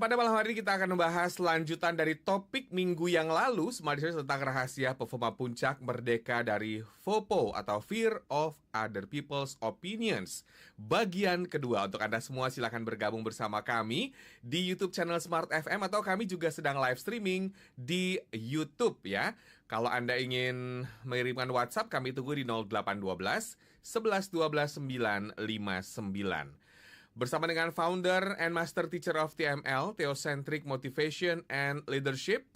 Pada malam hari ini kita akan membahas lanjutan dari topik minggu yang lalu, Smart Listeners, tentang rahasia performa puncak merdeka dari FOPO atau Fear of Other People's Opinions. Bagian kedua, untuk Anda semua silakan bergabung bersama kami di YouTube channel Smart FM atau kami juga sedang live streaming di YouTube ya. Kalau Anda ingin mengirimkan WhatsApp, kami tunggu di 0812 11 12 959. Bersama dengan founder and master teacher of TML, Theocentric Motivation and Leadership,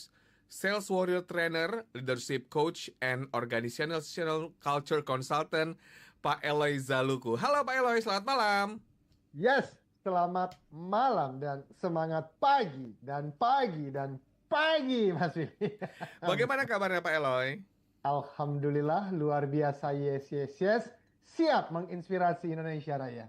sales warrior trainer, leadership coach, and organizational culture consultant, Pak Eloy Zaluku. Halo Pak Eloy, selamat malam. Yes, selamat malam dan semangat pagi dan pagi dan pagi, Mas Willy. Bagaimana kabarnya Pak Eloy? Alhamdulillah, luar biasa. Yes, yes, yes. Siap menginspirasi Indonesia Raya.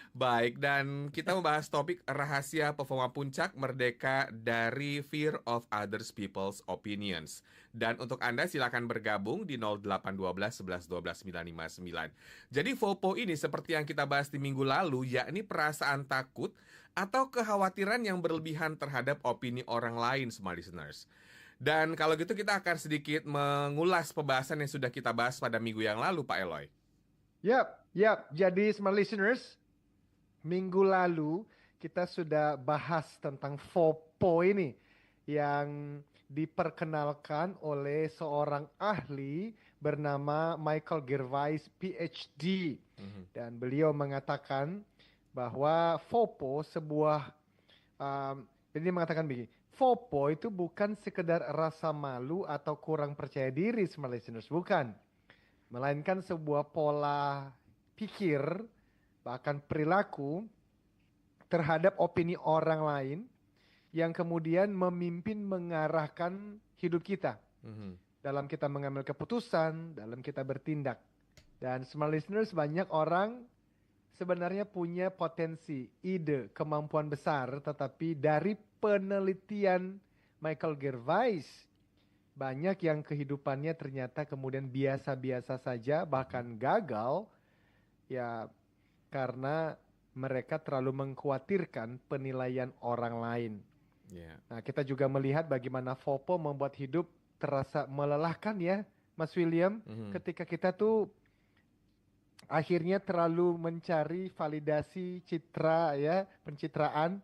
Baik, dan kita membahas topik rahasia performa puncak merdeka dari Fear of Others People's Opinions. Dan untuk Anda silakan bergabung di 0812 11 12 959. Jadi FOPO ini seperti yang kita bahas di minggu lalu, yakni perasaan takut atau kekhawatiran yang berlebihan terhadap opini orang lain, semua listeners. Dan kalau gitu kita akan sedikit mengulas pembahasan yang sudah kita bahas pada minggu yang lalu, Pak Eloy. Yap, yap. Jadi, smart listeners, minggu lalu kita sudah bahas tentang FOPO ini yang diperkenalkan oleh seorang ahli bernama Michael Gervais PhD. Dan beliau mengatakan bahwa FOPO ini mengatakan begini, FOPO itu bukan sekedar rasa malu atau kurang percaya diri, smart listeners, bukan. Melainkan sebuah pola pikir, bahkan perilaku terhadap opini orang lain yang kemudian memimpin mengarahkan hidup kita dalam kita mengambil keputusan, dalam kita bertindak. Dan smart listeners, banyak orang sebenarnya punya potensi, ide, kemampuan besar, tetapi dari penelitian Michael Gervais, banyak yang kehidupannya ternyata kemudian biasa-biasa saja, bahkan gagal, ya karena mereka terlalu mengkhawatirkan penilaian orang lain. Ya. Nah, kita juga melihat bagaimana FOPO membuat hidup terasa melelahkan ya, Mas William, ketika kita tuh akhirnya terlalu mencari validasi citra ya, pencitraan,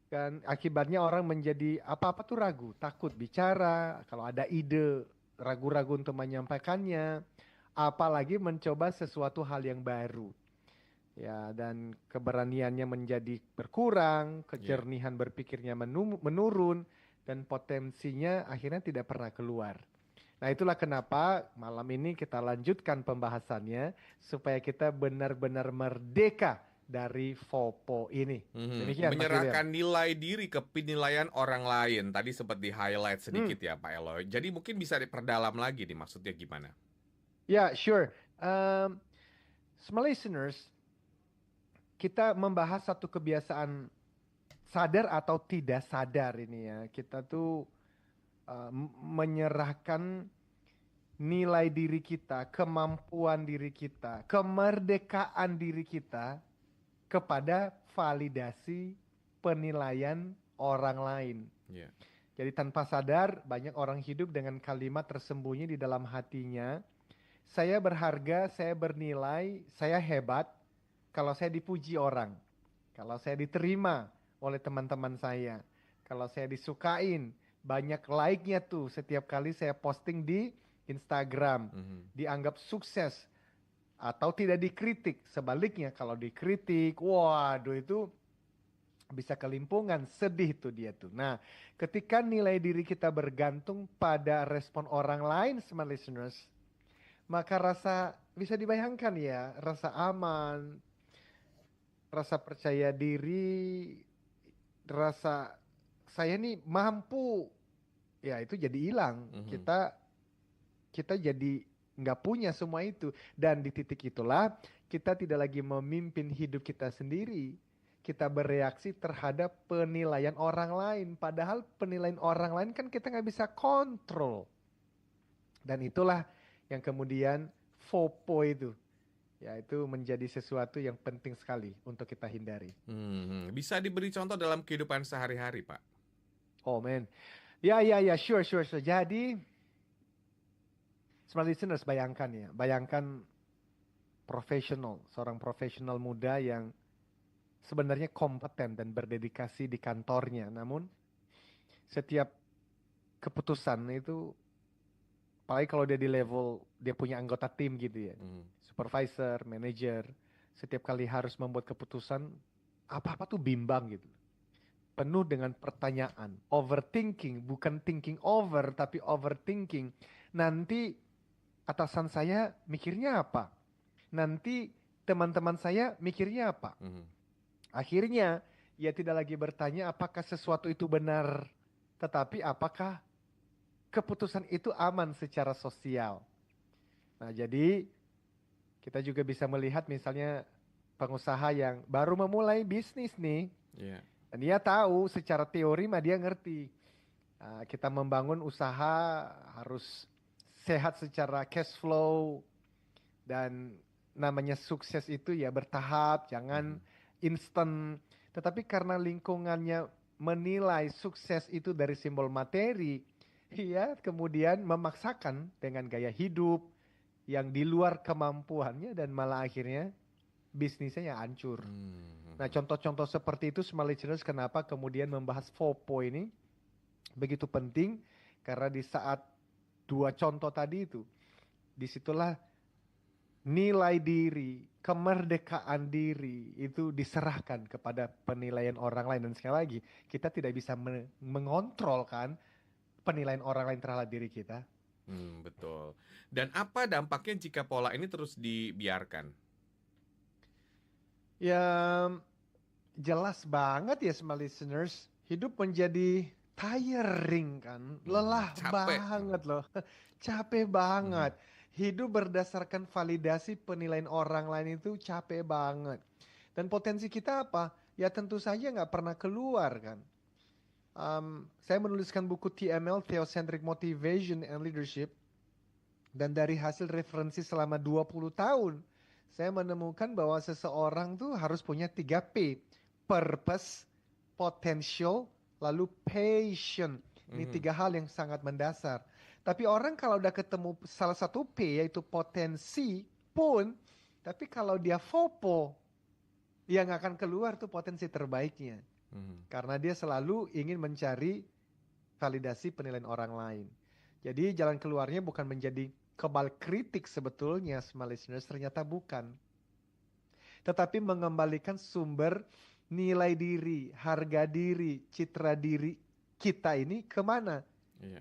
dan akibatnya orang menjadi apa-apa tuh ragu, takut bicara, kalau ada ide ragu-ragu untuk menyampaikannya, apalagi mencoba sesuatu hal yang baru. Ya, dan keberaniannya menjadi berkurang, kejernihan berpikirnya menurun, dan potensinya akhirnya tidak pernah keluar. Nah, itulah kenapa malam ini kita lanjutkan pembahasannya supaya kita benar-benar merdeka dari FOPO ini. Demikian, Mas William. Menyerahkan nilai diri ke penilaian orang lain. Tadi sempat di-highlight sedikit ya Pak Eloy. Jadi mungkin bisa diperdalam lagi nih, maksudnya gimana? Ya, sure. Small listeners, kita membahas satu kebiasaan sadar atau tidak sadar ini ya. Kita tuh menyerahkan nilai diri kita, kemampuan diri kita, kemerdekaan diri kita kepada validasi penilaian orang lain. Ya. Jadi tanpa sadar banyak orang hidup dengan kalimat tersembunyi di dalam hatinya. Saya berharga, saya bernilai, saya hebat kalau saya dipuji orang. Kalau saya diterima oleh teman-teman saya. Kalau saya disukain, banyak like-nya tuh setiap kali saya posting di Instagram. Dianggap sukses atau tidak dikritik. Sebaliknya kalau dikritik, waduh itu bisa kelimpungan, sedih tuh dia tuh. Nah, ketika nilai diri kita bergantung pada respon orang lain, smart listeners, maka rasa bisa dibayangkan ya, rasa aman, rasa percaya diri, rasa saya nih mampu, ya itu jadi hilang. Kita jadi nggak punya semua itu. Dan di titik itulah kita tidak lagi memimpin hidup kita sendiri. Kita bereaksi terhadap penilaian orang lain. Padahal penilaian orang lain kan kita nggak bisa kontrol. Dan itulah yang kemudian FOPO itu. Ya, itu menjadi sesuatu yang penting sekali untuk kita hindari. Bisa diberi contoh dalam kehidupan sehari-hari, Pak? Oh man. Ya, ya, ya, sure, sure, sure. Jadi, smart listeners, bayangkan ya. Bayangkan seorang profesional muda yang sebenarnya kompeten dan berdedikasi di kantornya. Namun, setiap keputusan itu, apalagi kalau dia di level, dia punya anggota tim gitu ya. Supervisor, manager, setiap kali harus membuat keputusan, apa-apa tuh bimbang gitu. Penuh dengan pertanyaan, overthinking, bukan thinking over, tapi overthinking. Nanti atasan saya mikirnya apa? Nanti teman-teman saya mikirnya apa? Akhirnya, ia tidak lagi bertanya apakah sesuatu itu benar, tetapi apakah keputusan itu aman secara sosial. Nah, jadi kita juga bisa melihat misalnya pengusaha yang baru memulai bisnis nih, Yeah. dan dia tahu secara teori mah dia ngerti. Kita membangun usaha harus sehat secara cash flow, dan namanya sukses itu ya bertahap, jangan instan. Tetapi karena lingkungannya menilai sukses itu dari simbol materi, ya kemudian memaksakan dengan gaya hidup yang di luar kemampuannya dan malah akhirnya bisnisnya ya hancur. Nah, contoh-contoh seperti itu Smart Listeners, kenapa kemudian membahas FOPO ini begitu penting, karena di saat dua contoh tadi itu, disitulah nilai diri, kemerdekaan diri itu diserahkan kepada penilaian orang lain. Dan sekali lagi, kita tidak bisa mengontrol kan penilaian orang lain terhadap diri kita. Betul. Dan apa dampaknya jika pola ini terus dibiarkan? Ya, jelas banget ya Smart Listeners, hidup menjadi tiring kan, lelah Capek. banget loh, capek banget. Hidup berdasarkan validasi penilaian orang lain itu capek banget. Dan potensi kita apa? Ya tentu saja nggak pernah keluar kan. Saya menuliskan buku TML, Theocentric Motivation and Leadership. Dan dari hasil referensi selama 20 tahun, saya menemukan bahwa seseorang tuh harus punya 3P. Purpose, potential, lalu passion. Ini 3 hal yang sangat mendasar. Tapi orang kalau udah ketemu salah satu P, yaitu potensi pun, tapi kalau dia FOPO, yang akan keluar tuh potensi terbaiknya. Karena dia selalu ingin mencari validasi penilaian orang lain. Jadi jalan keluarnya bukan menjadi kebal kritik sebetulnya, Smart Listeners, ternyata bukan. Tetapi mengembalikan sumber nilai diri, harga diri, citra diri kita ini kemana?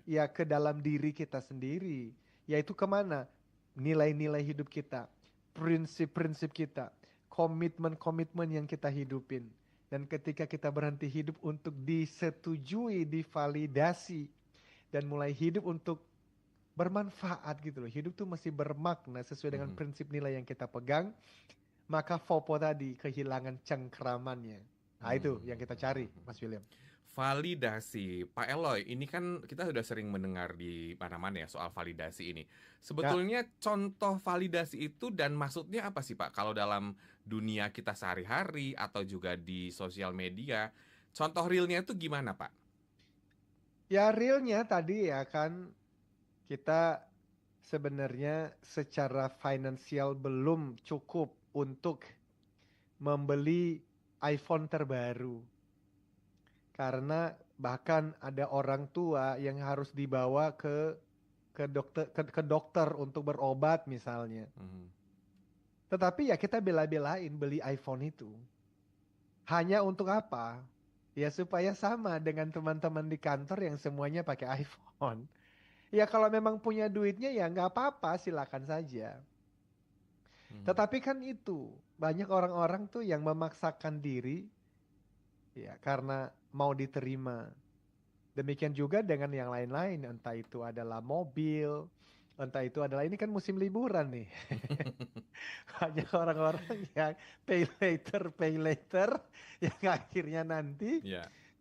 Ya ke dalam diri kita sendiri. Yaitu kemana? Nilai-nilai hidup kita, prinsip-prinsip kita, komitmen-komitmen yang kita hidupin. Dan ketika kita berhenti hidup untuk disetujui, divalidasi, dan mulai hidup untuk bermanfaat gitu loh. Hidup tuh masih bermakna sesuai dengan prinsip nilai yang kita pegang. Maka FOPO tadi kehilangan cengkramannya. Nah itu yang kita cari, Mas William. Validasi, Pak Eloy, ini kan kita sudah sering mendengar di mana-mana ya soal validasi ini. Sebetulnya contoh validasi itu dan maksudnya apa sih Pak? Kalau dalam dunia kita sehari-hari atau juga di sosial media, contoh realnya itu gimana Pak? Ya realnya tadi ya kan, kita sebenarnya secara finansial belum cukup untuk membeli iPhone terbaru. Karena bahkan ada orang tua yang harus dibawa ke dokter untuk berobat misalnya. Tetapi ya kita bela-belain beli iPhone itu. Hanya untuk apa? Ya supaya sama dengan teman-teman di kantor yang semuanya pakai iPhone. Ya kalau memang punya duitnya ya nggak apa-apa, silakan saja. Tetapi kan itu, banyak orang-orang tuh yang memaksakan diri ya karena mau diterima. Demikian juga dengan yang lain-lain, entah itu adalah mobil, entah itu adalah, ini kan musim liburan nih. Banyak orang-orang yang pay later, yang akhirnya nanti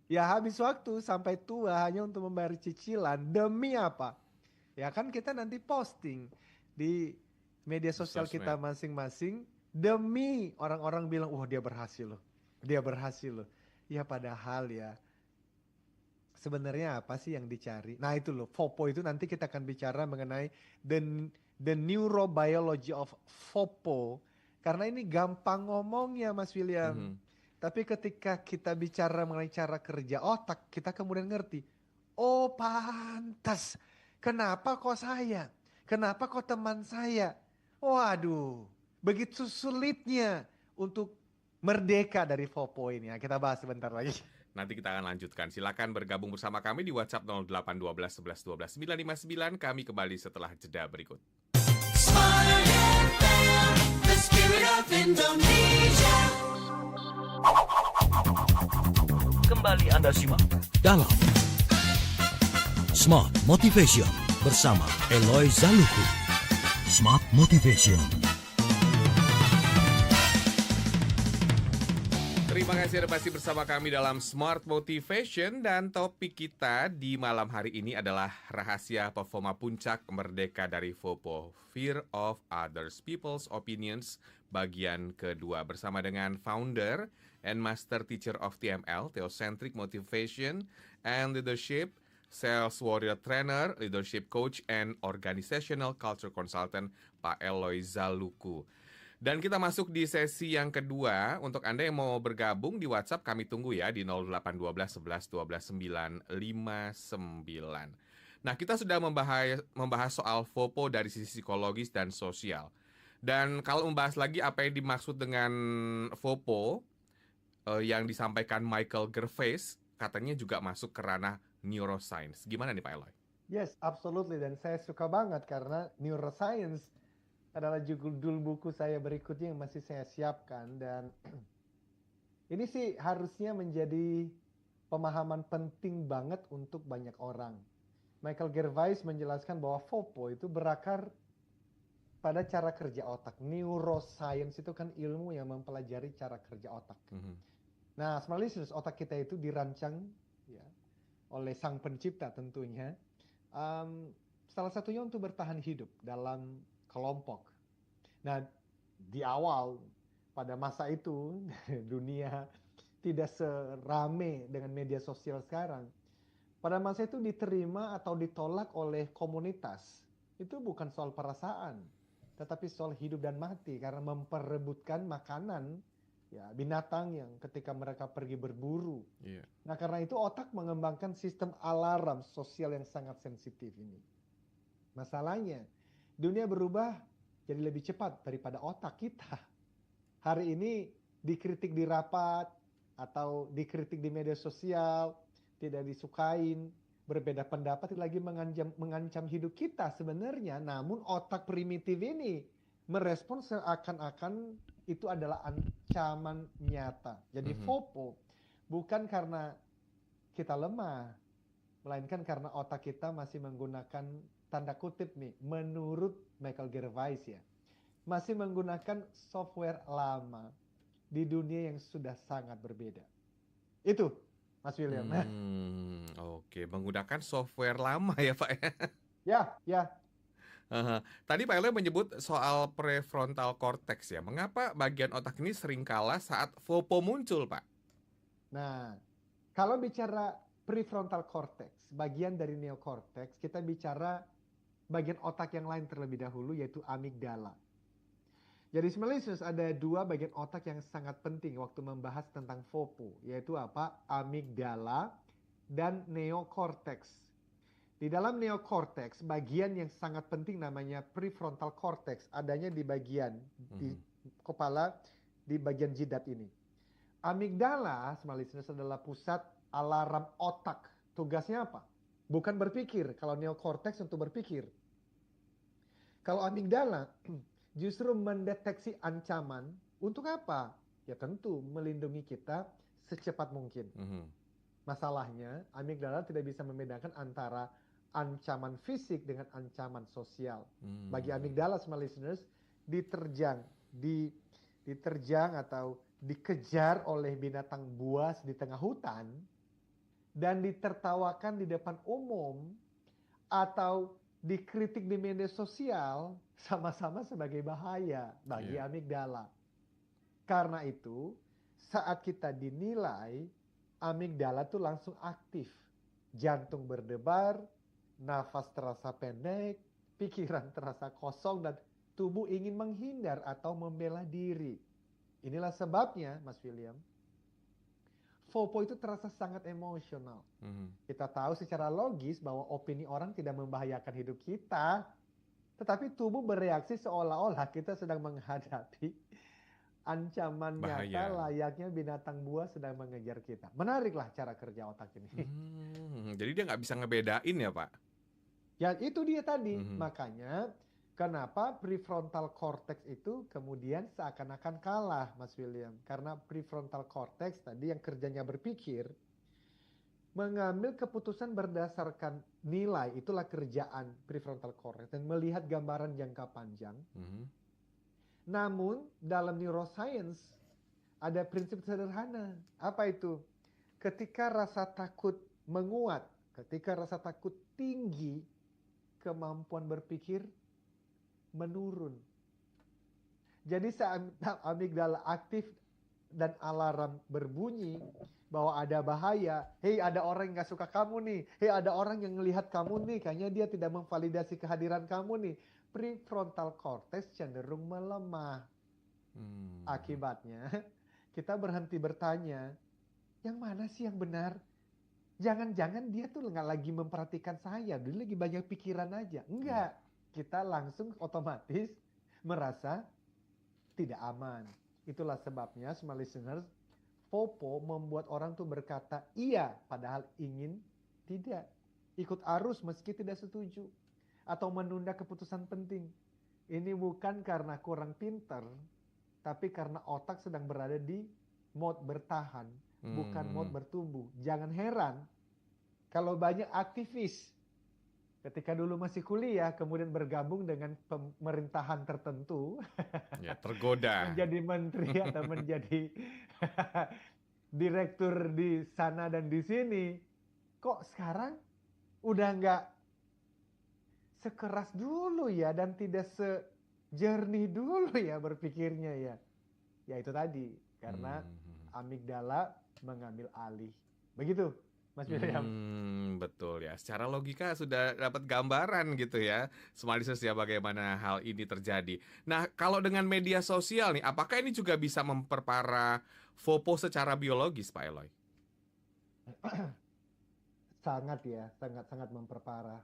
ya habis waktu sampai tua hanya untuk membayar cicilan. Demi apa? Ya kan kita nanti posting di media Di sosial kita sosmed. masing-masing demi orang-orang bilang, wah dia berhasil loh, dia berhasil loh. Ya padahal ya, sebenarnya apa sih yang dicari? Nah itu loh, FOPO itu nanti kita akan bicara mengenai the neurobiology of FOPO. Karena ini gampang ngomongnya Mas William. Mhm. Tapi ketika kita bicara mengenai cara kerja otak, kita kemudian ngerti. Oh pantas, kenapa kok saya? Kenapa kok teman saya? Waduh, begitu sulitnya untuk merdeka dari FOPO ini. Ya, kita bahas sebentar lagi. Nanti kita akan lanjutkan. Silakan bergabung bersama kami di WhatsApp 0812 11 12 959. Kami kembali setelah jeda berikut. Smart FM, the spirit of Indonesia. Kembali Anda simak dalam Smart Motivation bersama Eloy Zaluku. Smart Motivation. Terima kasih Anda masih bersama kami dalam Smart Motivation, dan topik kita di malam hari ini adalah rahasia performa puncak merdeka dari FOPO, Fear of Others People's Opinions, bagian kedua, bersama dengan founder and master teacher of TML, Theocentric Motivation and Leadership, Sales Warrior Trainer, Leadership Coach, and Organizational Culture Consultant, Pak Eloy Zaluku. Dan kita masuk di sesi yang kedua. Untuk Anda yang mau bergabung di WhatsApp, kami tunggu ya di 0812 11 12 959. Nah, kita sudah membahas soal FOPO dari sisi psikologis dan sosial. Dan kalau membahas lagi apa yang dimaksud dengan FOPO, yang disampaikan Michael Gervais, katanya juga masuk ke ranah neuroscience. Gimana nih Pak Eloy? Yes, absolutely. Dan saya suka banget karena neuroscience adalah judul buku saya berikutnya yang masih saya siapkan. Dan ini sih harusnya menjadi pemahaman penting banget untuk banyak orang. Michael Gervais menjelaskan bahwa FOPO itu berakar pada cara kerja otak. Neuroscience itu kan ilmu yang mempelajari cara kerja otak. Nah, smart listeners, otak kita itu dirancang ya, oleh sang pencipta tentunya. Salah satunya untuk bertahan hidup dalam kelompok. Nah, di awal pada masa itu dunia tidak serame dengan media sosial sekarang. Pada masa itu diterima atau ditolak oleh komunitas. Itu bukan soal perasaan, tetapi soal hidup dan mati karena memperebutkan makanan ya binatang yang ketika mereka pergi berburu. Iya. Nah, karena itu otak mengembangkan sistem alarm sosial yang sangat sensitif ini. Masalahnya, dunia berubah jadi lebih cepat daripada otak kita. Hari ini dikritik di rapat atau dikritik di media sosial, tidak disukain, berbeda pendapat lagi mengancam hidup kita sebenarnya. Namun otak primitif ini merespons seakan-akan itu adalah ancaman nyata. Jadi FOPO bukan karena kita lemah, melainkan karena otak kita masih menggunakan tanda kutip nih, menurut Michael Gervais ya, masih menggunakan software lama di dunia yang sudah sangat berbeda. Itu, Mas William. Oke, menggunakan software lama ya Pak ya. Ya. Tadi Pak Eloy menyebut soal prefrontal cortex ya. Mengapa bagian otak ini sering kalah saat FOPO muncul, Pak? Nah, kalau bicara prefrontal cortex, bagian dari neocortex, kita bicara bagian otak yang lain terlebih dahulu, yaitu amigdala. Jadi sebenarnya ada dua bagian otak yang sangat penting waktu membahas tentang FOPO, yaitu apa? Amigdala dan neocortex. Di dalam neocortex, bagian yang sangat penting namanya prefrontal cortex, adanya di bagian di kepala, di bagian jidat ini. Amigdala, smart listeners, adalah pusat alarm otak. Tugasnya apa? Bukan berpikir. Kalau neocortex untuk berpikir. Kalau amigdala justru mendeteksi ancaman. Untuk apa? Ya tentu melindungi kita secepat mungkin. Masalahnya, amigdala tidak bisa membedakan antara ancaman fisik dengan ancaman sosial. Bagi amigdala, smart listeners, diterjang atau dikejar oleh binatang buas di tengah hutan dan ditertawakan di depan umum atau dikritik di media sosial sama-sama sebagai bahaya bagi Iya. amigdala. Karena itu, saat kita dinilai, amigdala tuh langsung aktif. Jantung berdebar, nafas terasa pendek, pikiran terasa kosong, dan tubuh ingin menghindar atau membela diri. Inilah sebabnya, Mas William, FOPO itu terasa sangat emosional. Mhm. Kita tahu secara logis bahwa opini orang tidak membahayakan hidup kita, tetapi tubuh bereaksi seolah-olah kita sedang menghadapi ancaman nyata Bahaya. layaknya binatang buas sedang mengejar kita. Menariklah cara kerja otak ini. Jadi dia nggak bisa ngebedain ya, Pak? Ya itu dia tadi. Mhm. Makanya kenapa prefrontal cortex itu kemudian seakan-akan kalah, Mas William. Karena prefrontal cortex tadi yang kerjanya berpikir, mengambil keputusan berdasarkan nilai, itulah kerjaan prefrontal cortex, dan melihat gambaran jangka panjang. Mhm. Namun dalam neuroscience ada prinsip sederhana. Apa itu? Ketika rasa takut menguat, ketika rasa takut tinggi, kemampuan berpikir menurun. Jadi saat amigdala aktif dan alarm berbunyi bahwa ada bahaya, hei ada orang yang gak suka kamu nih, hei ada orang yang melihat kamu nih, kayaknya dia tidak memvalidasi kehadiran kamu nih, prefrontal cortex cenderung melemah. Akibatnya kita berhenti bertanya, yang mana sih yang benar? Jangan-jangan dia tuh nggak lagi memperhatikan saya, dia lagi banyak pikiran aja. Enggak, kita langsung otomatis merasa tidak aman. Itulah sebabnya, smart listeners, FOPO membuat orang tuh berkata iya padahal ingin tidak. Ikut arus meski tidak setuju. Atau menunda keputusan penting. Ini bukan karena kurang pinter, tapi karena otak sedang berada di mode bertahan, bukan mode bertumbuh. Jangan heran kalau banyak aktivis ketika dulu masih kuliah kemudian bergabung dengan pemerintahan tertentu, Ya, tergoda. menjadi menteri atau menjadi direktur di sana dan di sini, kok sekarang udah nggak sekeras dulu ya dan tidak sejernih dulu ya berpikirnya ya. Ya itu tadi, karena amigdala mengambil alih. Begitu, Mas William. Betul ya. Secara logika sudah dapat gambaran gitu ya, smart listeners ya, bagaimana hal ini terjadi. Nah, kalau dengan media sosial nih, apakah ini juga bisa memperparah FOPO secara biologis, Pak Eloy? Sangat ya, sangat memperparah.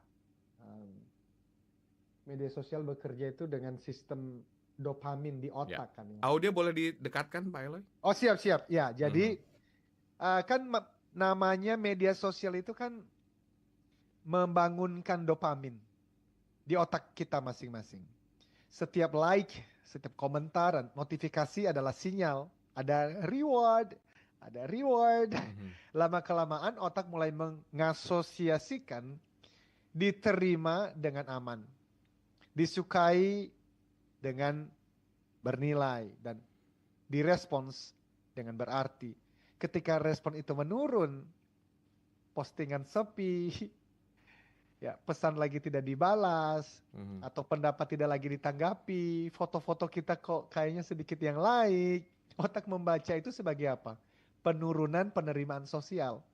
Media sosial bekerja itu dengan sistem dopamin di otak kan. Ya. Audio boleh didekatkan, Pak Eloy? Oh siap. Ya, jadi kan namanya media sosial itu kan membangunkan dopamin di otak kita masing-masing. Setiap like, setiap komentar dan notifikasi adalah sinyal. Ada reward. Lama-kelamaan otak mulai mengasosiasikan diterima dengan aman, disukai dengan bernilai, dan direspons dengan berarti. Ketika respon itu menurun, postingan sepi, ya pesan lagi tidak dibalas, atau pendapat tidak lagi ditanggapi, foto-foto kita kok kayaknya sedikit yang like, otak membaca itu sebagai apa? Penurunan penerimaan sosial.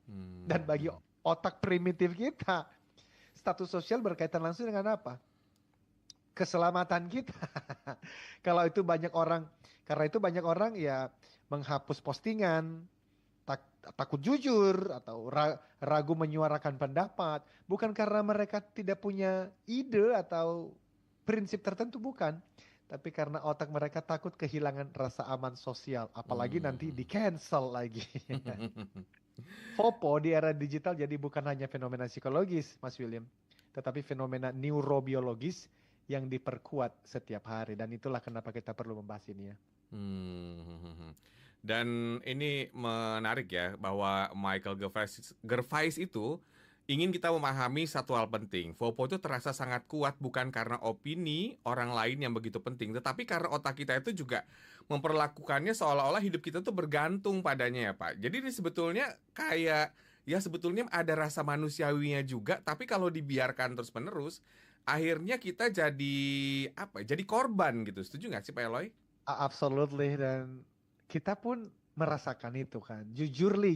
Dan bagi otak primitif kita, status sosial berkaitan langsung dengan apa? Keselamatan kita. Karena itu banyak orang ya menghapus postingan, takut jujur atau ragu menyuarakan pendapat, bukan karena mereka tidak punya ide atau prinsip tertentu, bukan, tapi karena otak mereka takut kehilangan rasa aman sosial, apalagi nanti di cancel lagi. FOPO di era digital jadi bukan hanya fenomena psikologis, Mas William, tetapi fenomena neurobiologis yang diperkuat setiap hari, dan itulah kenapa kita perlu membahas ini ya. Dan ini menarik ya, bahwa Michael Gervais itu ingin kita memahami satu hal penting. FOPO itu terasa sangat kuat bukan karena opini orang lain yang begitu penting, tetapi karena otak kita itu juga memperlakukannya seolah-olah hidup kita tuh bergantung padanya ya Pak. Jadi ini sebetulnya kayak, ya sebetulnya ada rasa manusiawinya juga, tapi kalau dibiarkan terus-menerus akhirnya kita jadi apa? Jadi korban gitu. Setuju nggak sih Pak Eloy? Absolutely, dan kita pun merasakan itu kan. Jujurly,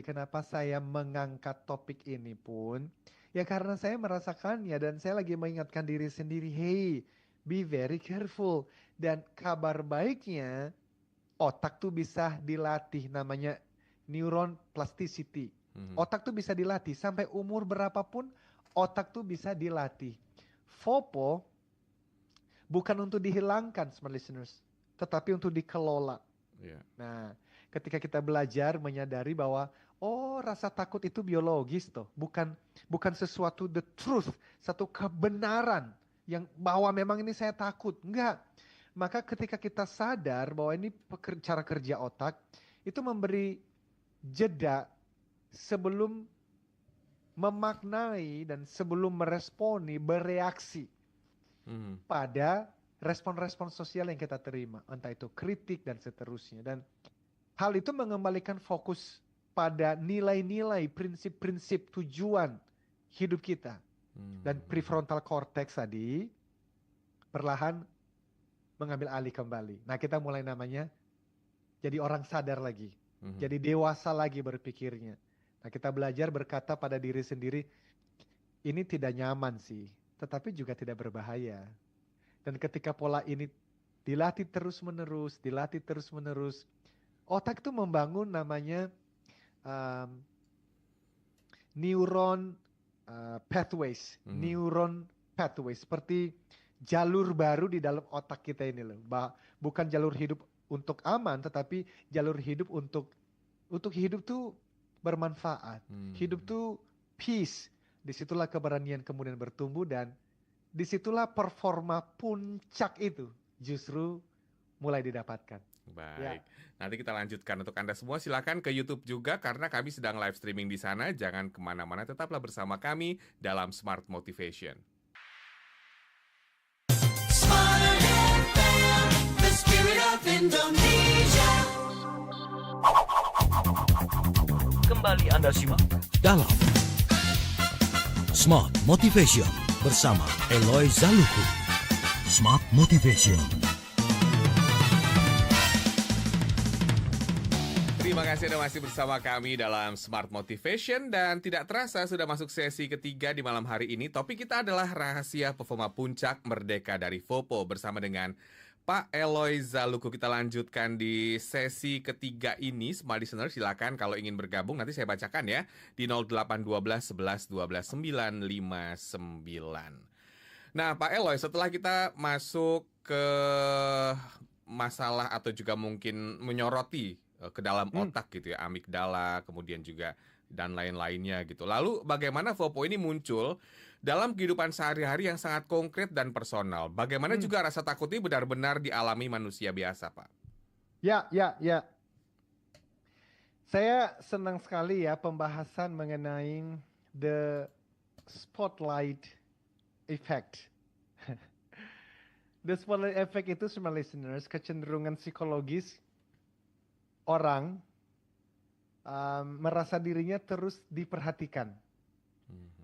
kenapa saya mengangkat topik ini pun, ya karena saya merasakannya dan saya lagi mengingatkan diri sendiri, hey, be very careful. Dan kabar baiknya, otak tuh bisa dilatih, namanya neuron plasticity. Otak tuh bisa dilatih, sampai umur berapapun otak tuh bisa dilatih. FOPO bukan untuk dihilangkan, smart listeners, tetapi untuk dikelola. Iya. Nah, ketika kita belajar menyadari bahwa oh, rasa takut itu biologis toh, bukan sesuatu the truth, satu kebenaran yang bahwa memang ini saya takut. Enggak. Maka ketika kita sadar bahwa ini cara kerja otak, itu memberi jeda sebelum memaknai dan sebelum meresponi, bereaksi pada respon-respon sosial yang kita terima, entah itu kritik dan seterusnya. Dan hal itu mengembalikan fokus pada nilai-nilai, prinsip-prinsip tujuan hidup kita. Dan prefrontal cortex tadi perlahan mengambil alih kembali. Nah, kita mulai namanya jadi orang sadar lagi, jadi dewasa lagi berpikirnya. Nah, kita belajar berkata pada diri sendiri, ini tidak nyaman sih, tetapi juga tidak berbahaya. Dan ketika pola ini dilatih terus-menerus, otak itu membangun namanya neuron pathways, seperti jalur baru di dalam otak kita ini loh. Bukan jalur hidup untuk aman, tetapi jalur hidup untuk hidup tuh bermanfaat. Hidup tuh peace. Disitulah keberanian kemudian bertumbuh dan disitulah performa puncak itu justru mulai didapatkan. Baik, nanti kita lanjutkan. Untuk Anda semua silakan ke YouTube juga karena kami sedang live streaming di sana. Jangan kemana-mana, tetaplah bersama kami dalam Smart Motivation. Smart FM, the spirit of Indonesia. Kembali Anda simak dalam Smart Motivation bersama Eloy Zaluku. Smart Motivation. Terima kasih Anda masih bersama kami dalam Smart Motivation dan tidak terasa sudah masuk sesi ketiga di malam hari ini. Topik kita adalah rahasia performa puncak merdeka dari FOPO bersama dengan Pak Eloy Zaluku. Kita lanjutkan di sesi ketiga ini. Smart listener silakan kalau ingin bergabung nanti saya bacakan ya di 0812 11 12 959. Nah, Pak Eloy, setelah kita masuk ke masalah atau juga mungkin menyoroti ke dalam otak gitu ya, amigdala, kemudian juga dan lain-lainnya gitu. Lalu bagaimana FOPO ini muncul dalam kehidupan sehari-hari yang sangat konkret dan personal? Bagaimana juga rasa takut ini benar-benar dialami manusia biasa, Pak? Ya. Saya senang sekali ya pembahasan mengenai the spotlight effect. The spotlight effect itu, semua listeners, kecenderungan psikologis orang merasa dirinya terus diperhatikan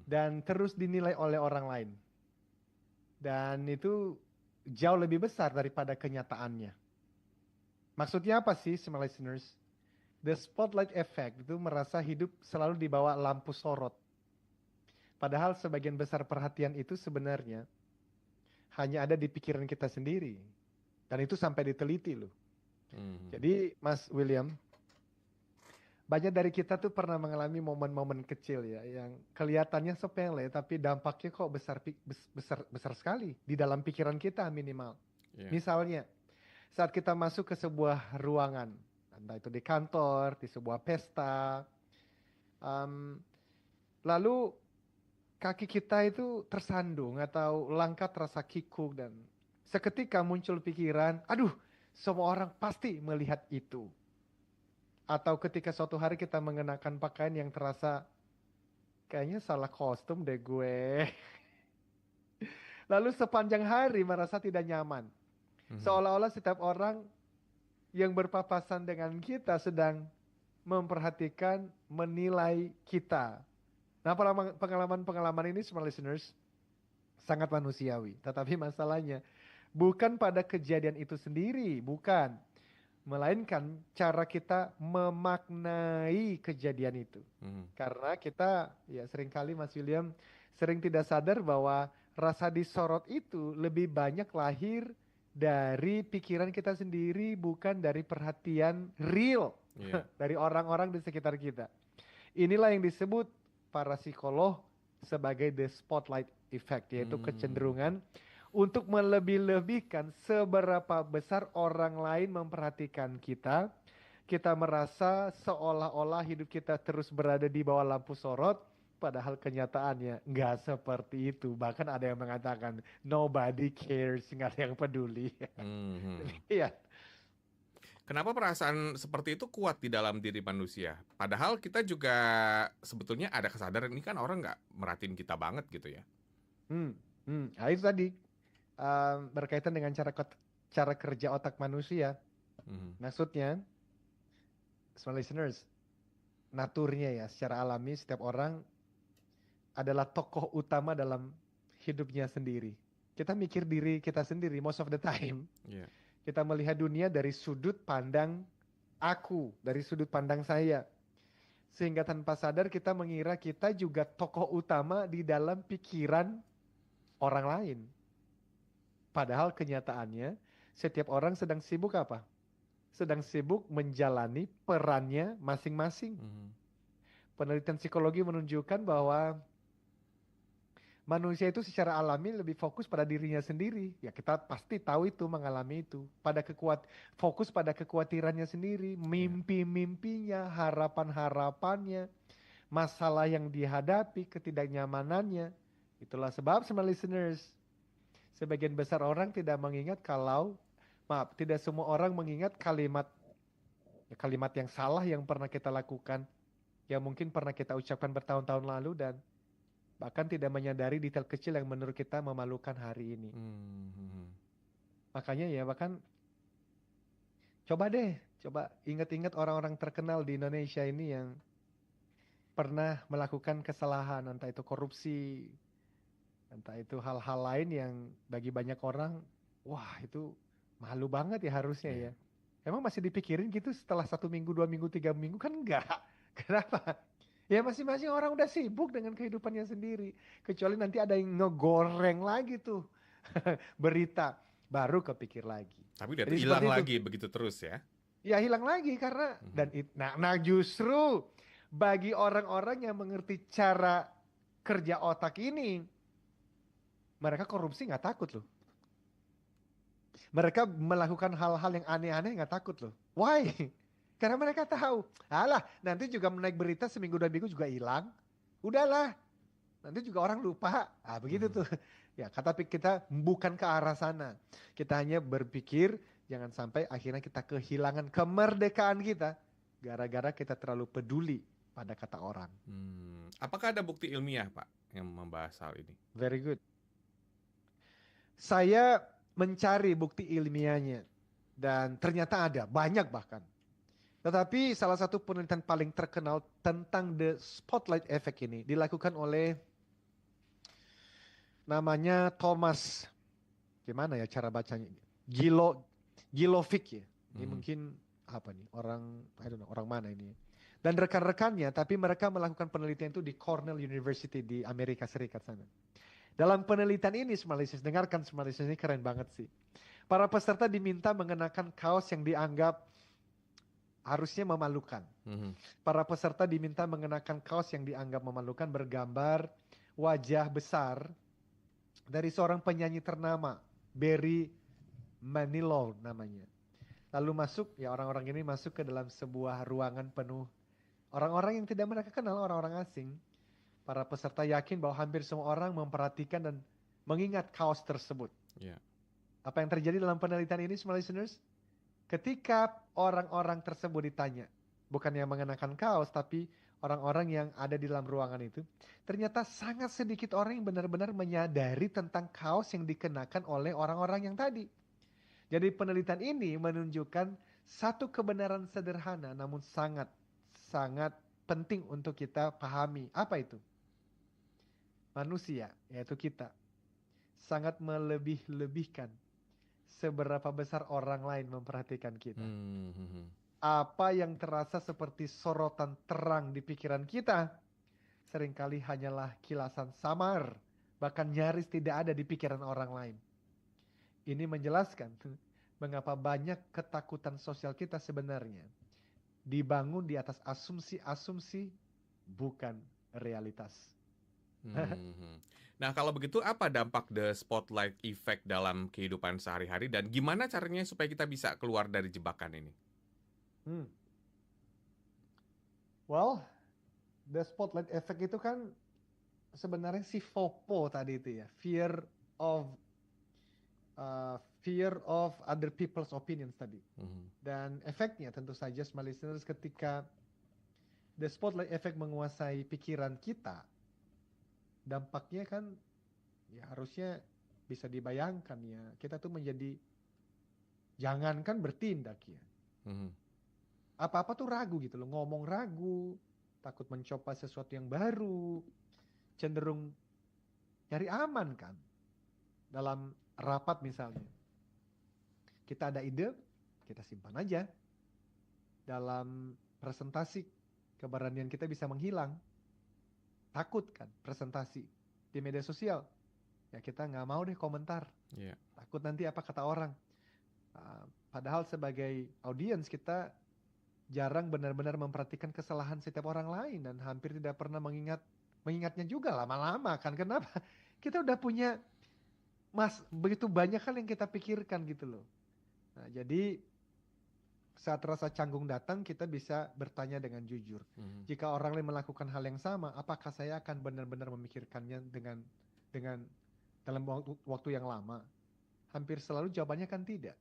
dan terus dinilai oleh orang lain. Dan itu jauh lebih besar daripada kenyataannya. Maksudnya apa sih, semua listeners? The spotlight effect itu merasa hidup selalu di bawah lampu sorot. Padahal sebagian besar perhatian itu sebenarnya hanya ada di pikiran kita sendiri. Dan itu sampai diteliti loh. Jadi Mas William, banyak dari kita tuh pernah mengalami momen-momen kecil ya, yang kelihatannya sepele tapi dampaknya kok besar sekali di dalam pikiran kita minimal. Misalnya, saat kita masuk ke sebuah ruangan, entah itu di kantor, di sebuah pesta, lalu kaki kita itu tersandung atau langkah terasa kikuk dan seketika muncul pikiran, aduh, semua orang pasti melihat itu. Atau ketika suatu hari kita mengenakan pakaian yang terasa kayaknya salah kostum deh gue. Lalu sepanjang hari merasa tidak nyaman. Seolah-olah setiap orang yang berpapasan dengan kita sedang memperhatikan, menilai kita. Nah, pengalaman-pengalaman ini, smart listeners, sangat manusiawi. Tetapi masalahnya bukan pada kejadian itu sendiri, bukan. Melainkan cara kita memaknai kejadian itu. Mhm. Karena kita, ya seringkali Mas William, sering tidak sadar bahwa rasa disorot itu lebih banyak lahir dari pikiran kita sendiri, bukan dari perhatian real Iya. dari orang-orang di sekitar kita. Inilah yang disebut para psikolog sebagai the spotlight effect, yaitu kecenderungan untuk melebih-lebihkan seberapa besar orang lain memperhatikan kita. Kita merasa seolah-olah hidup kita terus berada di bawah lampu sorot, padahal kenyataannya nggak seperti itu. Bahkan ada yang mengatakan nobody cares, nggak ada yang peduli. Mhm. Iya, Kenapa perasaan seperti itu kuat di dalam diri manusia? Padahal kita juga sebetulnya ada kesadaran ini kan orang nggak merhatiin kita banget gitu ya. Nah, itu tadi berkaitan dengan cara kerja otak manusia. Mhm. Maksudnya, small listeners, naturnya ya secara alami setiap orang adalah tokoh utama dalam hidupnya sendiri. Kita mikir diri kita sendiri most of the time. Iya. Kita melihat dunia dari sudut pandang aku, dari sudut pandang saya. Sehingga tanpa sadar kita mengira kita juga tokoh utama di dalam pikiran orang lain. Padahal kenyataannya setiap orang sedang sibuk apa? Sedang sibuk menjalani perannya masing-masing. Mhm. Penelitian psikologi menunjukkan bahwa manusia itu secara alami lebih fokus pada dirinya sendiri. Ya kita pasti tahu itu, mengalami itu. Fokus pada kekhawatirannya sendiri, mimpi-mimpinya, harapan-harapannya, masalah yang dihadapi, ketidaknyamanannya. Itulah sebab small listeners, sebagian besar orang tidak semua orang mengingat kalimat yang salah yang pernah kita lakukan, yang mungkin pernah kita ucapkan bertahun-tahun lalu, dan bahkan tidak menyadari detail kecil yang menurut kita memalukan hari ini. Mhm. Makanya ya bahkan coba ingat-ingat orang-orang terkenal di Indonesia ini yang pernah melakukan kesalahan, entah itu korupsi, entah itu hal-hal lain yang bagi banyak orang, wah itu malu banget ya harusnya Iya. ya. Emang masih dipikirin gitu setelah 1 minggu, 2 minggu, 3 minggu? Kan enggak. Kenapa? Ya masing-masing orang udah sibuk dengan kehidupannya sendiri. Kecuali nanti ada yang ngegoreng lagi tuh berita, baru kepikir lagi. Tapi dia Jadi tuh hilang seperti itu. lagi begitu terus ya. Ya hilang lagi karena nah justru bagi orang-orang yang mengerti cara kerja otak ini, mereka korupsi nggak takut loh. Mereka melakukan hal-hal yang aneh-aneh nggak takut loh. Why? Karena mereka tahu, alah nanti juga menaik berita seminggu 2 minggu juga hilang. Udahlah, nanti juga orang lupa. Ah begitu tuh. Ya, tapi kita bukan ke arah sana. Kita hanya berpikir jangan sampai akhirnya kita kehilangan kemerdekaan kita gara-gara kita terlalu peduli pada kata orang. Apakah ada bukti ilmiah, Pak, yang membahas hal ini? Very good. Saya mencari bukti ilmiahnya dan ternyata ada, banyak bahkan. Tetapi salah satu penelitian paling terkenal tentang the spotlight effect ini dilakukan oleh namanya Thomas, gimana ya cara bacanya? Gilovic ya. Ini mungkin apa nih? Orang mana ini? Dan rekan-rekannya, tapi mereka melakukan penelitian itu di Cornell University di Amerika Serikat sana. Dalam penelitian ini, dengarkan ini keren banget sih. Para peserta diminta mengenakan kaos yang dianggap harusnya memalukan. Para peserta diminta mengenakan kaos yang dianggap memalukan bergambar wajah besar dari seorang penyanyi ternama, Barry Manilow namanya. Lalu orang-orang ini masuk ke dalam sebuah ruangan penuh orang-orang yang tidak mereka kenal, orang-orang asing. Para peserta yakin bahwa hampir semua orang memperhatikan dan mengingat kaos tersebut. Yeah. Apa yang terjadi dalam penelitian ini, small listeners? Ketika orang-orang tersebut ditanya, bukan yang mengenakan kaos, tapi orang-orang yang ada di dalam ruangan itu, ternyata sangat sedikit orang yang benar-benar menyadari tentang kaos yang dikenakan oleh orang-orang yang tadi. Jadi penelitian ini menunjukkan satu kebenaran sederhana, namun sangat penting untuk kita pahami. Apa itu? Manusia, yaitu kita, sangat melebih-lebihkan seberapa besar orang lain memperhatikan kita. Apa yang terasa seperti sorotan terang di pikiran kita, seringkali hanyalah kilasan samar, bahkan nyaris tidak ada di pikiran orang lain. Ini menjelaskan mengapa banyak ketakutan sosial kita sebenarnya dibangun di atas asumsi-asumsi, bukan realitas. Nah, kalau begitu apa dampak the spotlight effect dalam kehidupan sehari-hari dan gimana caranya supaya kita bisa keluar dari jebakan ini? Well, the spotlight effect itu kan sebenarnya si FOPO tadi itu ya, fear of other people's opinions tadi. Dan efeknya tentu saja, smart listeners, ketika the spotlight effect menguasai pikiran kita, dampaknya kan ya harusnya bisa dibayangkan ya, kita tuh menjadi, jangankan bertindak ya, apa-apa tuh ragu gitu loh, ngomong ragu, takut mencoba sesuatu yang baru, cenderung nyari aman kan. Dalam rapat misalnya, kita ada ide, kita simpan aja. Dalam presentasi, keberanian kita bisa menghilang. Takut kan presentasi di media sosial, ya kita nggak mau deh komentar. Takut nanti apa kata orang. Padahal sebagai audiens kita jarang benar-benar memperhatikan kesalahan setiap orang lain dan hampir tidak pernah mengingatnya juga lama-lama kan. Kenapa? Kita udah punya begitu banyak hal yang kita pikirkan gitu loh. Nah, jadi saat rasa canggung datang, kita bisa bertanya dengan jujur. Jika orang lain melakukan hal yang sama, apakah saya akan benar-benar memikirkannya dengan dalam waktu yang lama? Hampir selalu jawabannya kan tidak.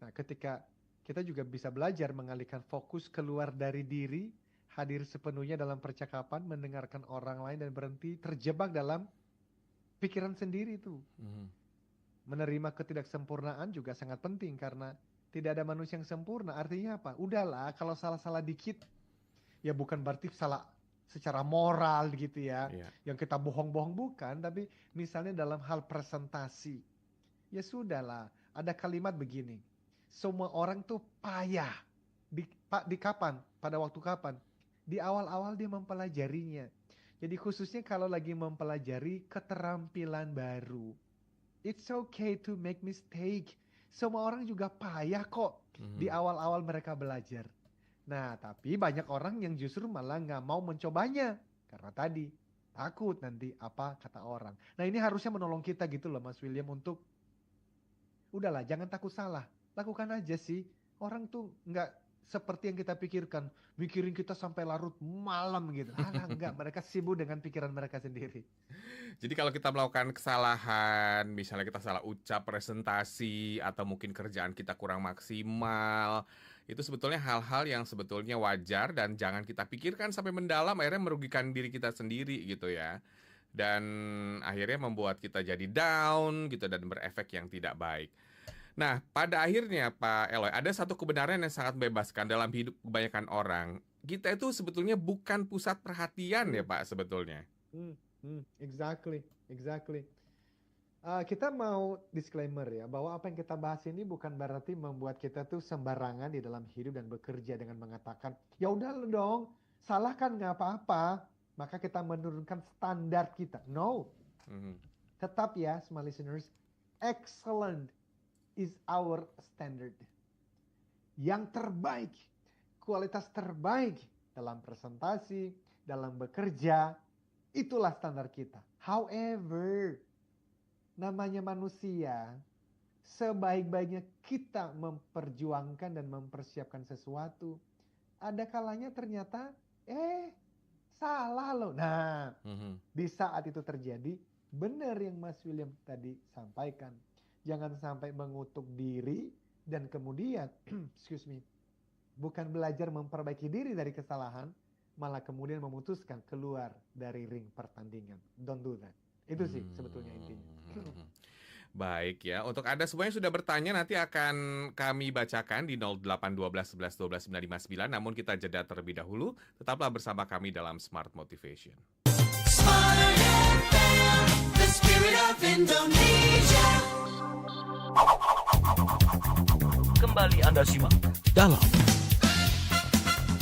Nah, ketika kita juga bisa belajar mengalihkan fokus keluar dari diri, hadir sepenuhnya dalam percakapan, mendengarkan orang lain dan berhenti terjebak dalam pikiran sendiri itu. Menerima ketidaksempurnaan juga sangat penting karena tidak ada manusia yang sempurna. Artinya apa? Udahlah, kalau salah-salah dikit, ya bukan berarti salah secara moral gitu ya. Yang kita bohong-bohong bukan, tapi misalnya dalam hal presentasi. Ya sudahlah, ada kalimat begini. Semua orang tuh payah. Di kapan? Pada waktu kapan? Di awal-awal dia mempelajarinya. Jadi khususnya kalau lagi mempelajari keterampilan baru. It's okay to make mistake. Semua orang juga payah kok di awal-awal mereka belajar. Nah, tapi banyak orang yang justru malah nggak mau mencobanya. Karena tadi, takut nanti apa kata orang. Nah, ini harusnya menolong kita gitu loh Mas William untuk, udahlah jangan takut salah. Lakukan aja sih. Orang tuh nggak seperti yang kita pikirkan. Mikirin kita sampai larut malam gitu. Enggak, mereka sibuk dengan pikiran mereka sendiri. Jadi kalau kita melakukan kesalahan, misalnya kita salah ucap presentasi atau mungkin kerjaan kita kurang maksimal, itu sebetulnya hal-hal yang sebetulnya wajar dan jangan kita pikirkan sampai mendalam, akhirnya merugikan diri kita sendiri gitu ya. Dan akhirnya membuat kita jadi down gitu dan berefek yang tidak baik. Nah, pada akhirnya Pak Eloy, ada satu kebenaran yang sangat membebaskan dalam hidup kebanyakan orang. Kita itu sebetulnya bukan pusat perhatian ya Pak sebetulnya. Exactly. Kita mau disclaimer ya, bahwa apa yang kita bahas ini bukan berarti membuat kita tuh sembarangan di dalam hidup dan bekerja dengan mengatakan, ya udah dong, salah kan nggak apa-apa, maka kita menurunkan standar kita. No. Tetap ya, smart listeners, excellent is our standard. Yang terbaik, kualitas terbaik dalam presentasi, dalam bekerja, itulah standar kita. However, namanya manusia, sebaik-baiknya kita memperjuangkan dan mempersiapkan sesuatu, ada kalanya ternyata, salah loh. Nah, di saat itu terjadi, benar yang Mas William tadi sampaikan. Jangan sampai mengutuk diri dan kemudian, bukan belajar memperbaiki diri dari kesalahan, malah kemudian memutuskan keluar dari ring pertandingan. Don't do that. Itu sih sebetulnya intinya. Baik ya, untuk Anda semua yang sudah bertanya nanti akan kami bacakan di 0812 11 12 959. Namun kita jeda terlebih dahulu. Tetaplah bersama kami dalam Smart Motivation. Smart FM, the spirit of Indonesia. Anda simak dalam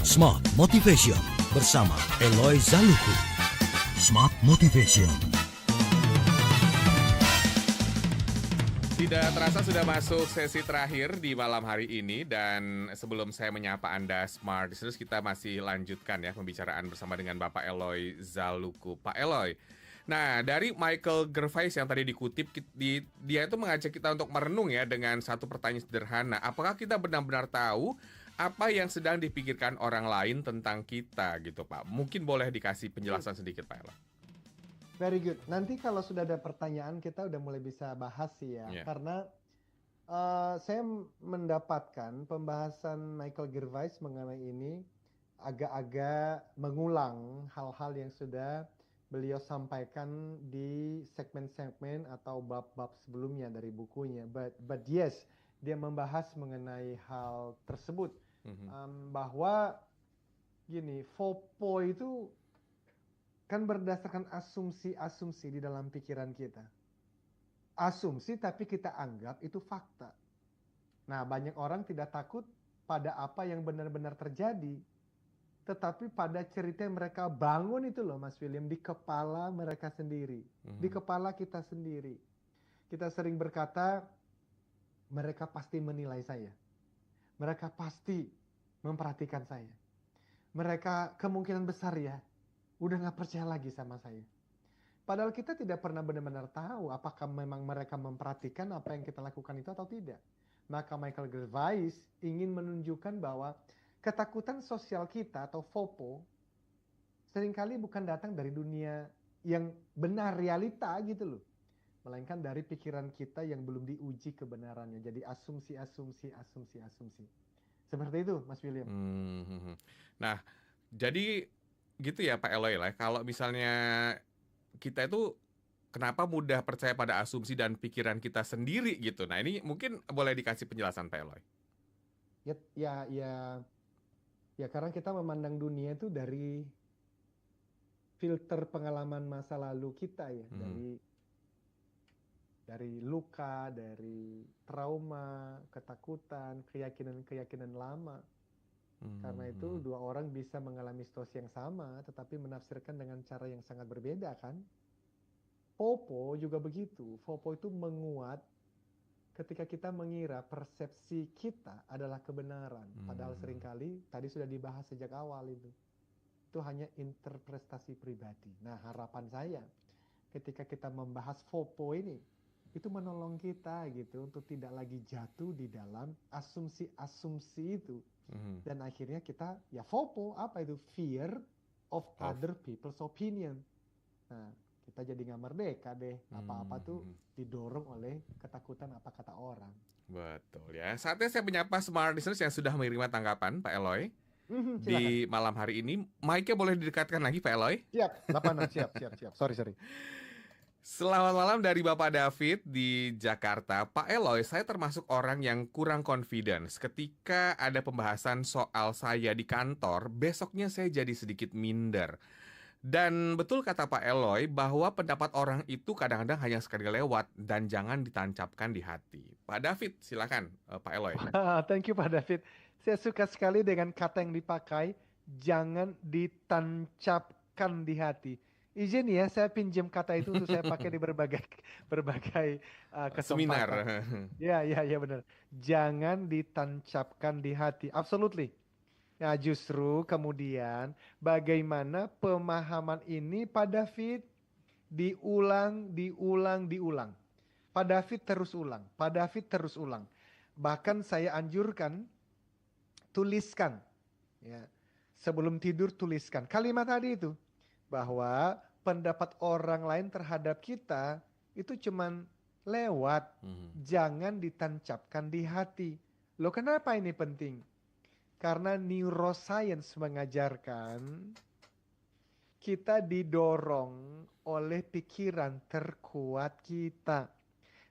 Smart Motivation bersama Eloy Zaluku. Smart Motivation. Tidak terasa sudah masuk sesi terakhir di malam hari ini, dan sebelum saya menyapa Anda Smart Listeners, kita masih lanjutkan ya pembicaraan bersama dengan Bapak Eloy Zaluku. Pak Eloy, nah dari Michael Gervais yang tadi dikutip, dia itu mengajak kita untuk merenung ya dengan satu pertanyaan sederhana. Apakah kita benar-benar tahu apa yang sedang dipikirkan orang lain tentang kita gitu Pak? Mungkin boleh dikasih penjelasan sedikit Pak Eloy. Very good. Nanti kalau sudah ada pertanyaan kita udah mulai bisa bahas sih ya. Yeah. Karena saya mendapatkan pembahasan Michael Gervais mengenai ini agak-agak mengulang hal-hal yang sudah beliau sampaikan di segmen-segmen atau bab-bab sebelumnya dari bukunya. But yes, dia membahas mengenai hal tersebut. Bahwa gini, FOPO itu kan berdasarkan asumsi-asumsi di dalam pikiran kita. Asumsi tapi kita anggap itu fakta. Nah, banyak orang tidak takut pada apa yang benar-benar terjadi, tetapi pada cerita yang mereka bangun itu loh Mas William, di kepala mereka sendiri, di kepala kita sendiri. Kita sering berkata, mereka pasti menilai saya, mereka pasti memperhatikan saya, mereka kemungkinan besar ya udah gak percaya lagi sama saya. Padahal kita tidak pernah benar-benar tahu apakah memang mereka memperhatikan apa yang kita lakukan itu atau tidak. Maka Michael Gervais ingin menunjukkan bahwa ketakutan sosial kita atau FOPO seringkali bukan datang dari dunia yang benar, realita gitu loh. Melainkan dari pikiran kita yang belum diuji kebenarannya. Jadi asumsi. Seperti itu Mas William. Nah, jadi gitu ya Pak Eloy lah. Kalau misalnya kita itu kenapa mudah percaya pada asumsi dan pikiran kita sendiri gitu. Nah, ini mungkin boleh dikasih penjelasan Pak Eloy. Ya karena kita memandang dunia itu dari filter pengalaman masa lalu kita ya, dari luka, dari trauma, ketakutan, keyakinan lama. Karena itu dua orang bisa mengalami situasi yang sama tetapi menafsirkan dengan cara yang sangat berbeda kan. FOPO juga begitu. FOPO itu menguat ketika kita mengira persepsi kita adalah kebenaran. Padahal seringkali tadi sudah dibahas sejak awal itu hanya interpretasi pribadi. Nah, harapan saya ketika kita membahas FOPO ini itu menolong kita gitu untuk tidak lagi jatuh di dalam asumsi-asumsi itu. Dan akhirnya kita ya FOPO, apa itu? Fear of other people's opinion. Nah, kita jadi nggak merdeka deh. Apa-apa tuh didorong oleh ketakutan apa kata orang. Betul ya. Saatnya saya menyapa Smart Listeners yang sudah menerima tanggapan Pak Eloy. Di malam hari ini, mic-nya boleh didekatkan lagi Pak Eloy? Siap, siap. Sorry. Selamat malam dari Bapak David di Jakarta. Pak Eloy, saya termasuk orang yang kurang confidence. Ketika ada pembahasan soal saya di kantor, besoknya saya jadi sedikit minder. Dan betul kata Pak Eloy bahwa pendapat orang itu kadang-kadang hanya sekali lewat dan jangan ditancapkan di hati. Pak David, silakan Pak Eloy. Thank you Pak David. Saya suka sekali dengan kata yang dipakai, jangan ditancapkan di hati. Izin ya, saya pinjam kata itu untuk saya pakai di berbagai kesempatan. Seminar. Ya benar. Jangan ditancapkan di hati. Absolutely. Nah, justru kemudian bagaimana pemahaman ini Pak David diulang. Pak David terus ulang. Bahkan saya anjurkan tuliskan. Ya. Sebelum tidur tuliskan kalimat tadi itu. Bahwa pendapat orang lain terhadap kita itu cuman lewat, jangan ditancapkan di hati. Loh, kenapa ini penting? Karena neuroscience mengajarkan kita didorong oleh pikiran terkuat kita.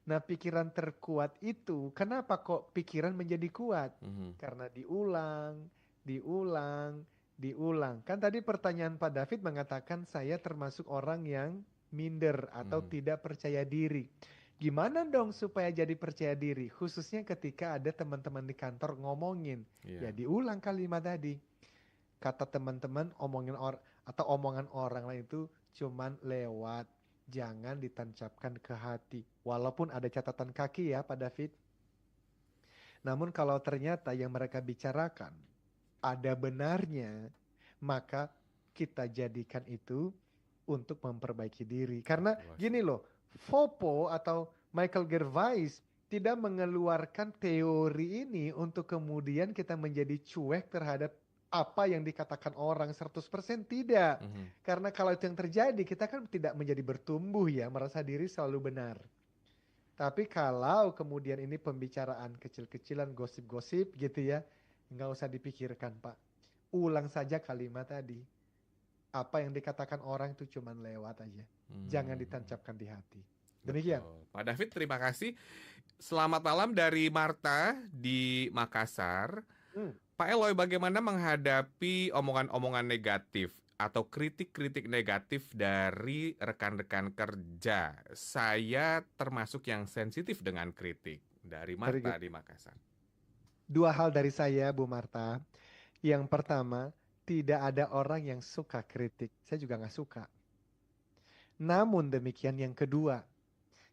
Nah, pikiran terkuat itu, kenapa kok pikiran menjadi kuat? Karena diulang. Kan tadi pertanyaan Pak David mengatakan saya termasuk orang yang minder atau tidak percaya diri. Gimana dong supaya jadi percaya diri? Khususnya ketika ada teman-teman di kantor ngomongin. Ya Iya. diulang kalimat tadi. Kata teman-teman atau omongan orang lain itu cuman lewat. Jangan ditancapkan ke hati. Walaupun ada catatan kaki ya Pak David. Namun kalau ternyata yang mereka bicarakan ada benarnya, maka kita jadikan itu untuk memperbaiki diri. Karena Luas. gini loh, Foucault atau Michael Gervais tidak mengeluarkan teori ini untuk kemudian kita menjadi cuek terhadap apa yang dikatakan orang 100%, tidak. Mhm. Karena kalau itu yang terjadi, kita kan tidak menjadi bertumbuh ya, merasa diri selalu benar. Tapi kalau kemudian ini pembicaraan kecil-kecilan, gosip-gosip gitu ya, nggak usah dipikirkan Pak. Ulang saja kalimat tadi. Apa yang dikatakan orang itu cuman lewat aja. Jangan Hmm. ditancapkan di hati. Demikian. Betul. Pak David, terima kasih. Selamat malam dari Marta di Makassar. Hmm. Pak Eloy, bagaimana menghadapi omongan-omongan negatif atau kritik-kritik negatif dari rekan-rekan kerja? Saya termasuk yang sensitif dengan kritik. Dari Very Marta good. di Makassar. Dua hal dari saya Bu Marta. Yang pertama, tidak ada orang yang suka kritik. Saya juga nggak suka. Namun demikian yang kedua,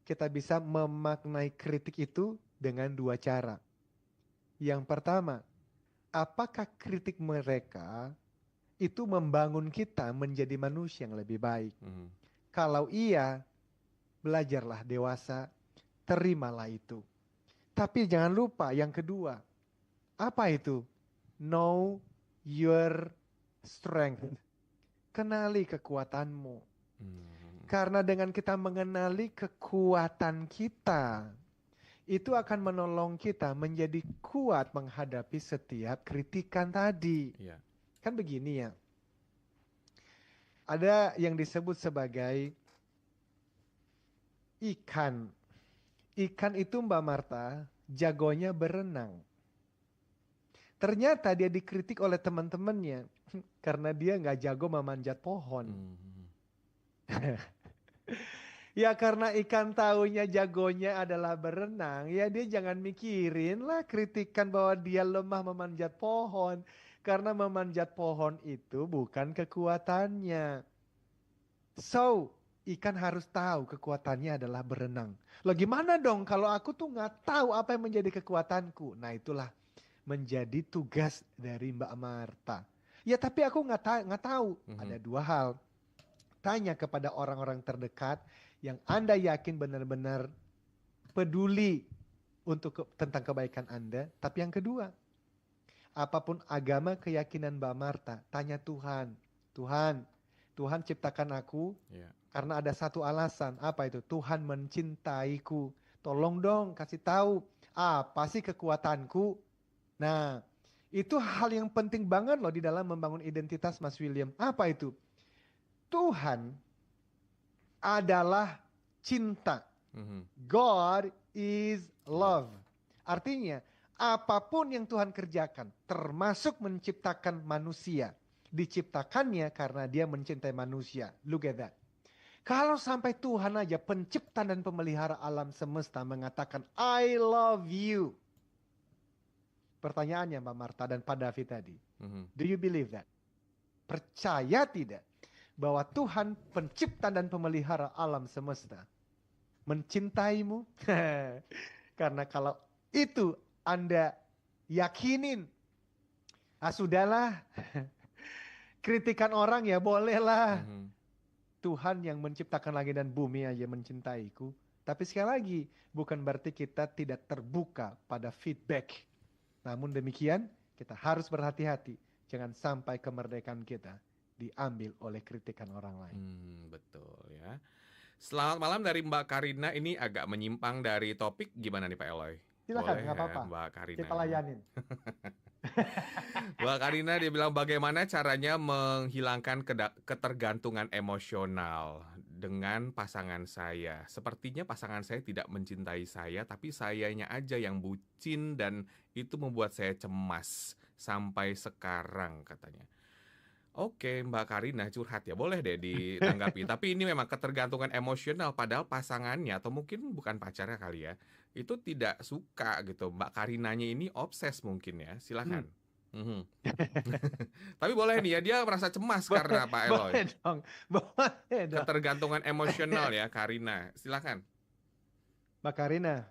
kita bisa memaknai kritik itu dengan dua cara. Yang pertama, apakah kritik mereka itu membangun kita menjadi manusia yang lebih baik? Mhm. Kalau iya, belajarlah dewasa, terimalah itu. Tapi jangan lupa yang kedua, apa itu? Know your strength. Kenali kekuatanmu. Hmm. Karena dengan kita mengenali kekuatan kita, itu akan menolong kita menjadi kuat menghadapi setiap kritikan tadi. Iya. Kan begini ya. Ada yang disebut sebagai ikan. Ikan itu Mbak Marta, jagonya berenang. Ternyata dia dikritik oleh teman-temannya karena dia nggak jago memanjat pohon. Hmm. Ya karena ikan taunya jagonya adalah berenang, ya dia jangan mikirin lah kritikan bahwa dia lemah memanjat pohon. Karena memanjat pohon itu bukan kekuatannya. So, ikan harus tahu kekuatannya adalah berenang. Loh gimana dong kalau aku tuh nggak tahu apa yang menjadi kekuatanku? Nah itulah menjadi tugas dari Mbak Marta. Ya tapi aku nggak tahu. Mhm. Ada dua hal. Tanya kepada orang-orang terdekat yang Anda yakin benar-benar peduli tentang kebaikan Anda. Tapi yang kedua, apapun agama keyakinan Mbak Marta, tanya Tuhan. Tuhan ciptakan aku Iya. karena ada satu alasan. Apa itu? Tuhan mencintaiku. Tolong dong kasih tahu apa sih kekuatanku. Nah, itu hal yang penting banget loh di dalam membangun identitas Mas William. Apa itu? Tuhan adalah cinta. Mhm. God is love. Artinya, apapun yang Tuhan kerjakan, termasuk menciptakan manusia, diciptakannya karena dia mencintai manusia. Look at that. Kalau sampai Tuhan aja pencipta dan pemelihara alam semesta mengatakan I love you. Pertanyaannya Mbak Marta dan Pak David tadi. Mhm. Do you believe that? Percaya tidak bahwa Tuhan pencipta dan pemelihara alam semesta mencintaimu? Karena kalau itu Anda yakinin, sudahlah. Kritikan orang ya bolehlah. Mhm. Tuhan yang menciptakan langit dan bumi aja mencintaiku. Tapi sekali lagi, bukan berarti kita tidak terbuka pada feedback. Namun demikian, kita harus berhati-hati. Jangan sampai kemerdekaan kita diambil oleh kritikan orang lain. Betul ya. Selamat malam dari Mbak Karina. Ini agak menyimpang dari topik. Gimana nih Pak Eloy? Silakan, Boleh nggak ya, apa-apa. Mbak Karina. Kita layanin. Mbak Karina dia bilang bagaimana caranya menghilangkan ketergantungan emosional dengan pasangan saya. Sepertinya pasangan saya tidak mencintai saya, tapi sayanya aja yang bucin dan itu membuat saya cemas sampai sekarang katanya. Oke, Mbak Karina curhat ya, boleh deh ditanggapi. Tapi ini memang ketergantungan emosional, padahal pasangannya atau mungkin bukan pacarnya kali ya, itu tidak suka gitu. Mbak Karinanya ini obses mungkin ya, silakan. Mhm. Tapi boleh nih ya, dia merasa cemas karena Pak Eloy. Boleh dong, boleh dong. Ketergantungan emosional ya, Karina. Silakan. Mbak Karina,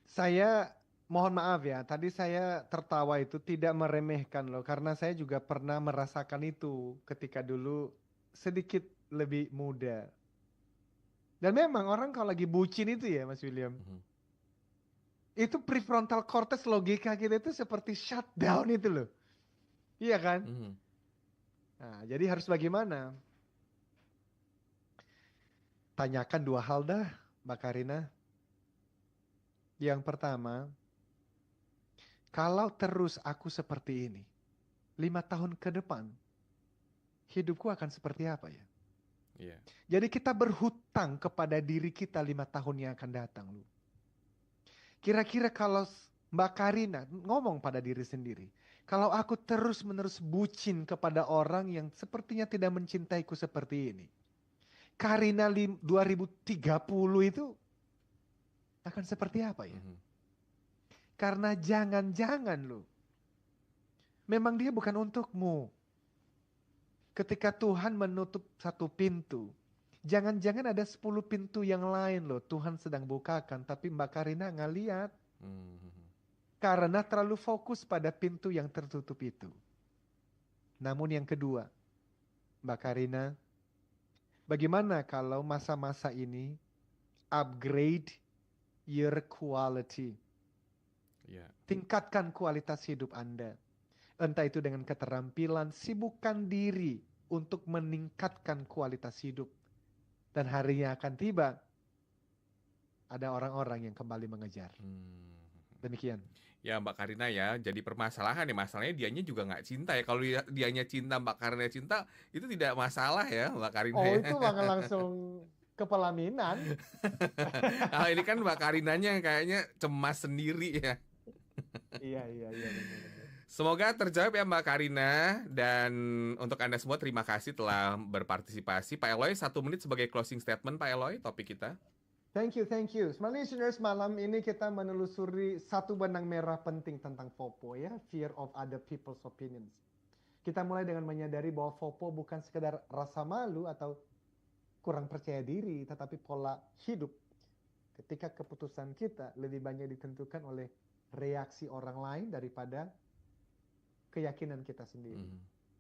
saya mohon maaf ya, tadi saya tertawa itu tidak meremehkan loh, karena saya juga pernah merasakan itu ketika dulu sedikit lebih muda. Dan memang orang kalau lagi bucin itu ya Mas William, Mhm. itu prefrontal cortex logika kita itu seperti shutdown itu loh. Iya kan? Mhm. Nah, jadi harus bagaimana? Tanyakan dua hal dah, Mbak Karina. Yang pertama, kalau terus aku seperti ini, 5 tahun ke depan, hidupku akan seperti apa ya? Iya. Jadi kita berhutang kepada diri kita 5 tahun yang akan datang. Lu. Kira-kira kalau Mbak Karina ngomong pada diri sendiri, kalau aku terus-menerus bucin kepada orang yang sepertinya tidak mencintaiku seperti ini, Karina 2030 itu akan seperti apa ya? Mhm. Karena jangan-jangan loh, memang dia bukan untukmu. Ketika Tuhan menutup satu pintu, jangan-jangan ada 10 pintu yang lain loh Tuhan sedang bukakan, tapi Mbak Karina nggak lihat. Mhm. Karena terlalu fokus pada pintu yang tertutup itu. Namun yang kedua, Mbak Karina, bagaimana kalau masa-masa ini upgrade your quality? Iya. Tingkatkan kualitas hidup Anda. Entah itu dengan keterampilan, sibukkan diri untuk meningkatkan kualitas hidup. Dan harinya akan tiba, ada orang-orang yang kembali mengejar. Demikian. Ya Mbak Karina ya, jadi permasalahan ya, masalahnya dianya juga nggak cinta ya. Kalau dianya cinta, Mbak Karina cinta, itu tidak masalah ya Mbak Karina Oh ya. itu malah langsung ke pelaminan. Kalau ini kan Mbak Karinanya kayaknya cemas sendiri ya. Iya benar. Semoga terjawab ya Mbak Karina. Dan untuk Anda semua terima kasih telah berpartisipasi. Pak Eloy, 1 menit sebagai closing statement Pak Eloy, topik kita. Thank you. Smart listeners, malam ini kita menelusuri satu benang merah penting tentang FOPO ya, fear of other people's opinions. Kita mulai dengan menyadari bahwa FOPO bukan sekedar rasa malu atau kurang percaya diri, tetapi pola hidup. Ketika keputusan kita lebih banyak ditentukan oleh reaksi orang lain daripada keyakinan kita sendiri.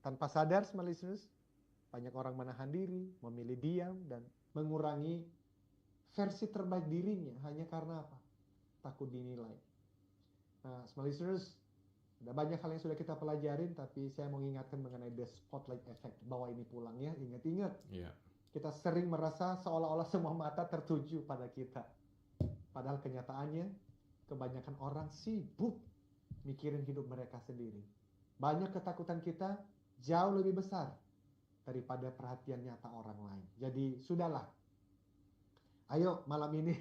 Tanpa sadar, smart listeners, banyak orang menahan diri, memilih diam, dan mengurangi versi terbaik dirinya hanya karena apa? Takut dinilai. Nah, smart listeners, ada banyak hal yang sudah kita pelajarin, tapi saya mau ingatkan mengenai the spotlight effect. Bawa ini pulang ya, ingat-ingat. Iya. Kita sering merasa seolah-olah semua mata tertuju pada kita. Padahal kenyataannya, kebanyakan orang sibuk mikirin hidup mereka sendiri. Banyak ketakutan kita jauh lebih besar daripada perhatian nyata orang lain. Jadi sudahlah. Ayo malam ini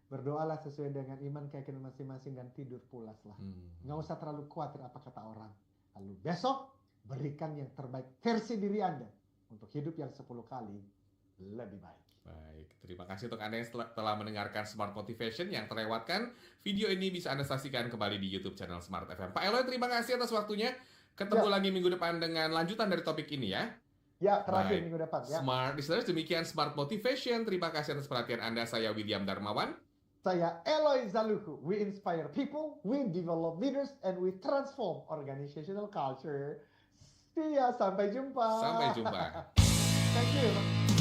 berdoalah sesuai dengan iman keyakinan masing-masing dan tidur pulaslah. Nggak usah terlalu khawatir apa kata orang. Lalu besok berikan yang terbaik versi diri Anda untuk hidup yang 10 kali lebih baik. Baik, terima kasih untuk Anda yang telah mendengarkan Smart Motivation. Yang terlewatkan, video ini bisa Anda saksikan kembali di YouTube channel Smart FM. Pak Eloy, terima kasih atas waktunya. Ketemu lagi minggu depan dengan lanjutan dari topik ini ya. Ya, terakhir Baik. minggu depan ya. Smart listeners, demikian Smart Motivation. Terima kasih atas perhatian Anda. Saya William Darmawan. Saya Eloy Zaluku. We inspire people, we develop leaders, and we transform organizational culture. See ya, sampai jumpa. Sampai jumpa. Thank you.